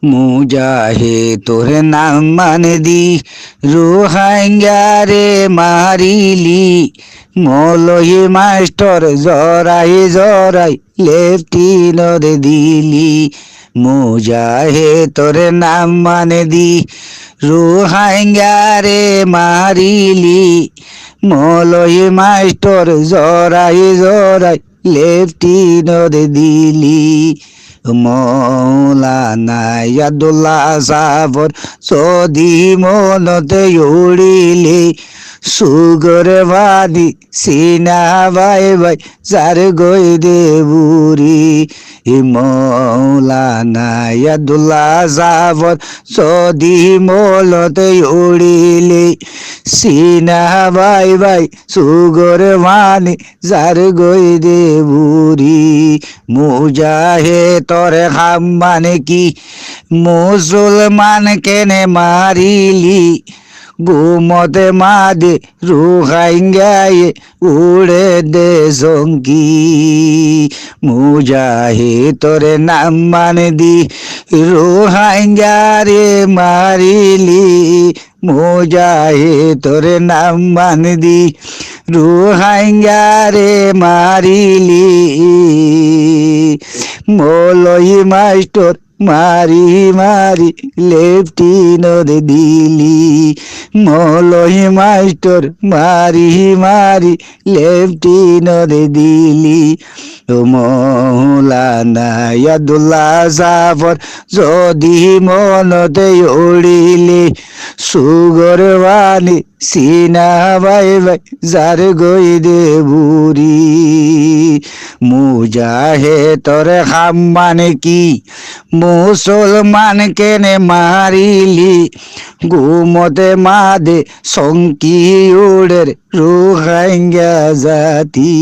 মুজাহে তোর নাম মানে দি রোহাঙ্গারে মারিলি মলহি মাস্টর জরাই জরাই লেফটিনর দিলি মুজাহে তোর নাম মানে দি রোহাঙ্গারে মারিলি মলহি মাস্টর জরাই জরাই লেফটিনর দিলি মৌলানা আব্দুল্লাহ সাফর সদি মনতে উড়িলে সুগর বাদি সিনা বাই বাই চার গই দেবুরি মৌলানা আব্দুল্লাহ সাফর সদি মনতে উড়িলে সিনা বাই বাই সুগর মানি চার গই দেবুরি মুজাহে তোর খাম মানে কি মুসলমান কেনে মারিলি গুমতে মাদে রুহাইঙ্গায়ে উড়ে দে জঙ্গি মুজাহে তোর নাম মানে দি রুহাইঙ্গারে মারিলি মুজাহে তোর নাম মানে দি রুহাইঙ্গারে মারিলি মলই মাস্টর মারি মারি লেফটিনর দিলি মলই মাস্টর মারি মারি লেফটিনর দিলি মৌলানা আব্দুল্লাহ সাফর যদি মনতে উড়িলে সুগর বানি সিনা বাই বাই যার গই দেবুরি মুজাহে তোর খাম মানে কি মুসলমান কেনে মারিলি গুমতে মাদে সঙ্কি উড়ের রোহিঙ্গা জাতি।